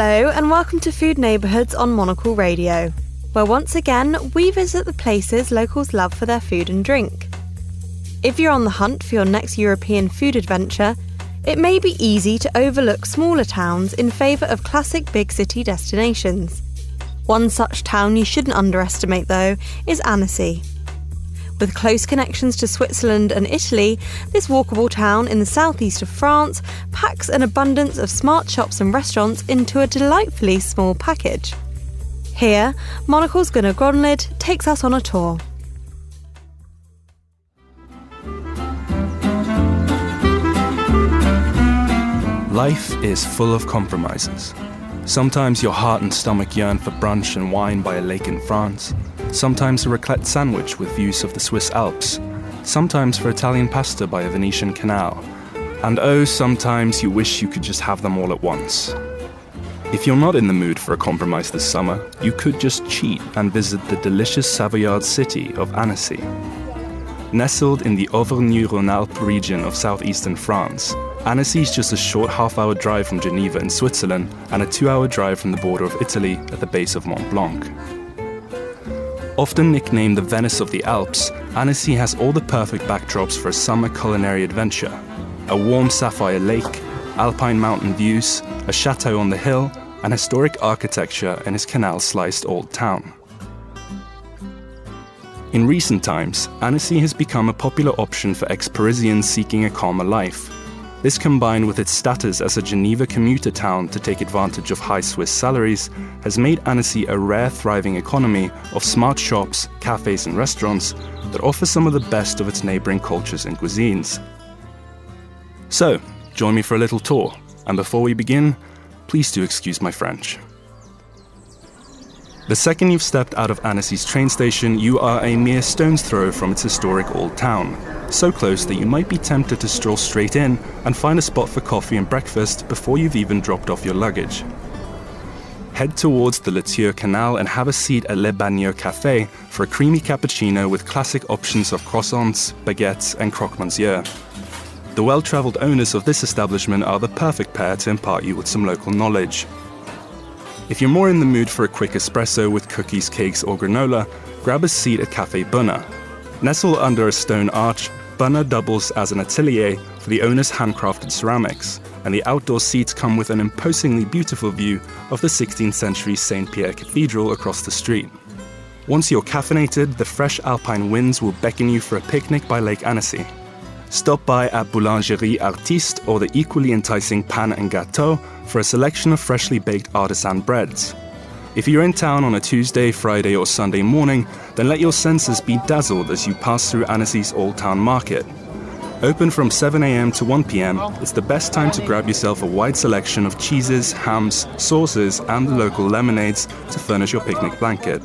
Hello and welcome to Food Neighbourhoods on Monocle Radio, where once again we visit the places locals love for their food and drink. If you're on the hunt for your next European food adventure, it may be easy to overlook smaller towns in favour of classic big city destinations. One such town you shouldn't underestimate though is Annecy. With close connections to Switzerland and Italy, this walkable town in the southeast of France packs an abundance of smart shops and restaurants into a delightfully small package. Here, Monocle's Gunnar Gronlid takes us on a tour. Life is full of compromises. Sometimes your heart and stomach yearn for brunch and wine by a lake in France. Sometimes a raclette sandwich with views of the Swiss Alps. Sometimes for Italian pasta by a Venetian canal. And oh, sometimes you wish you could just have them all at once. If you're not in the mood for a compromise this summer, you could just cheat and visit the delicious savoyard city of Annecy. Nestled in the Auvergne-Rhône-Alpes region of southeastern France, Annecy is just a short half-hour drive from Geneva in Switzerland and a 2-hour drive from the border of Italy at the base of Mont Blanc. Often nicknamed the Venice of the Alps, Annecy has all the perfect backdrops for a summer culinary adventure. A warm sapphire lake, alpine mountain views, a chateau on the hill, and historic architecture in its canal-sliced old town. In recent times, Annecy has become a popular option for ex-Parisians seeking a calmer life. This, combined with its status as a Geneva commuter town to take advantage of high Swiss salaries, has made Annecy a rare thriving economy of smart shops, cafes and restaurants that offer some of the best of its neighbouring cultures and cuisines. So, join me for a little tour, and before we begin, please do excuse my French. The second you've stepped out of Annecy's train station, you are a mere stone's throw from its historic old town. So close that you might be tempted to stroll straight in and find a spot for coffee and breakfast before you've even dropped off your luggage. Head towards the Latour Canal and have a seat at Le Bagneux Café for a creamy cappuccino with classic options of croissants, baguettes and croque-monsieur. The well-travelled owners of this establishment are the perfect pair to impart you with some local knowledge. If you're more in the mood for a quick espresso with cookies, cakes or granola, grab a seat at Café Gunnar. Nestled under a stone arch, Gunnar doubles as an atelier for the owner's handcrafted ceramics, and the outdoor seats come with an imposingly beautiful view of the 16th century St. Pierre Cathedral across the street. Once you're caffeinated, the fresh alpine winds will beckon you for a picnic by Lake Annecy. Stop by at Boulangerie Artiste or the equally enticing Pain and Gâteau for a selection of freshly baked artisan breads. If you're in town on a Tuesday, Friday or Sunday morning, then let your senses be dazzled as you pass through Annecy's Old Town Market. Open from 7 a.m. to 1 p.m, it's the best time to grab yourself a wide selection of cheeses, hams, sauces and the local lemonades to furnish your picnic blanket.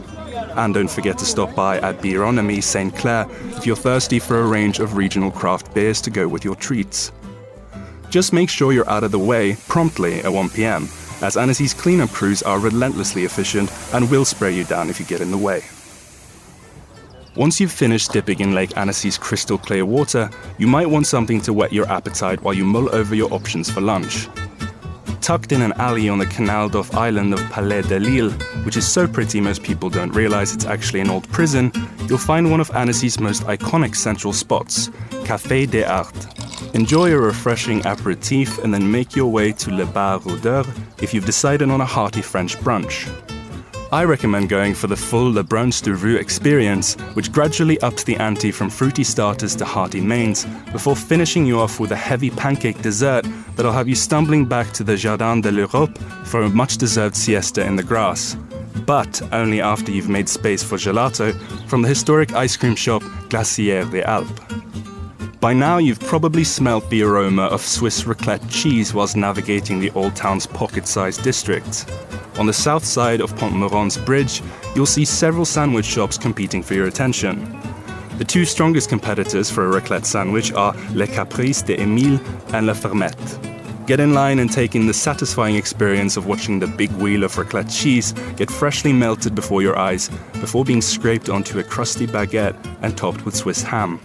And don't forget to stop by at Bironomie St. Clair if you're thirsty for a range of regional craft beers to go with your treats. Just make sure you're out of the way promptly at 1 p.m, as Annecy's cleanup crews are relentlessly efficient and will spray you down if you get in the way. Once you've finished dipping in Lake Annecy's crystal clear water, you might want something to whet your appetite while you mull over your options for lunch. Tucked in an alley on the Canal d'Off island of Palais de Lille, which is so pretty most people don't realize it's actually an old prison, you'll find one of Annecy's most iconic central spots, Café des Arts. Enjoy a refreshing aperitif and then make your way to Le Bar Rôdeur if you've decided on a hearty French brunch. I recommend going for the full Le Brunch de Rue experience, which gradually ups the ante from fruity starters to hearty mains, before finishing you off with a heavy pancake dessert that'll have you stumbling back to the Jardin de l'Europe for a much-deserved siesta in the grass. But only after you've made space for gelato from the historic ice cream shop Glacière des Alpes. By now you've probably smelt the aroma of Swiss raclette cheese whilst navigating the old town's pocket-sized district. On the south side of Pont-Moran's bridge, you'll see several sandwich shops competing for your attention. The two strongest competitors for a raclette sandwich are Les Caprices d'Émile and La Fermette. Get in line and take in the satisfying experience of watching the big wheel of raclette cheese get freshly melted before your eyes, before being scraped onto a crusty baguette and topped with Swiss ham.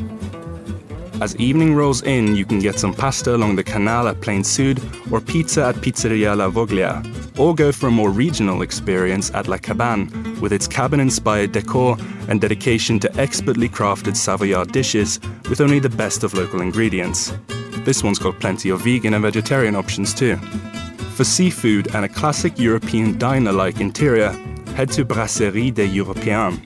As evening rolls in, you can get some pasta along the canal at Plain Sud or pizza at Pizzeria La Voglia, or go for a more regional experience at La Cabane, with its cabin-inspired decor and dedication to expertly crafted savoyard dishes with only the best of local ingredients. This one's got plenty of vegan and vegetarian options too. For seafood and a classic European diner-like interior, head to Brasserie des Européens.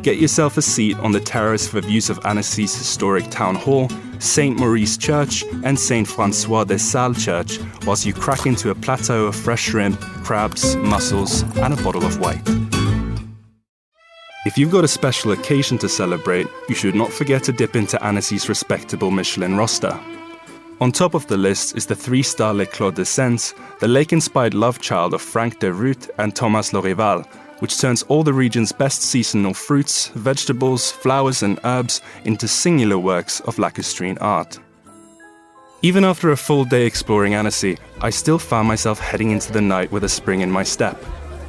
Get yourself a seat on the terrace for views of Annecy's historic town hall, St. Maurice Church and St. François des Salles Church, whilst you crack into a plateau of fresh shrimp, crabs, mussels and a bottle of white. If you've got a special occasion to celebrate, you should not forget to dip into Annecy's respectable Michelin roster. On top of the list is the 3-star Le Clos de Sens, the lake-inspired love child of Franck de Rutte and Thomas Lorival, which turns all the region's best seasonal fruits, vegetables, flowers and herbs into singular works of lacustrine art. Even after a full day exploring Annecy, I still found myself heading into the night with a spring in my step.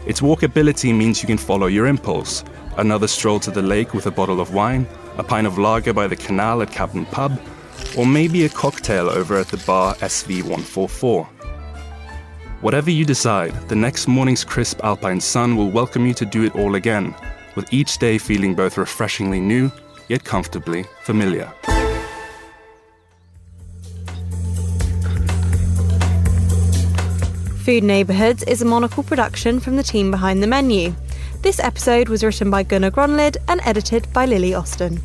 Its walkability means you can follow your impulse. Another stroll to the lake with a bottle of wine, a pint of lager by the canal at Captain Pub, or maybe a cocktail over at the bar SV144. Whatever you decide, the next morning's crisp alpine sun will welcome you to do it all again, with each day feeling both refreshingly new, yet comfortably familiar. Food Neighbourhoods is a Monocle production from the team behind the menu. This episode was written by Gunnar Gronlid and edited by Lily Austin.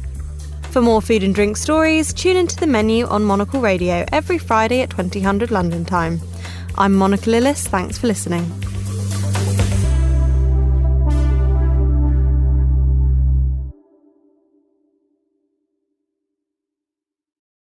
For more food and drink stories, tune into the menu on Monocle Radio every Friday at 2000 London time. I'm Monica Lillis, thanks for listening.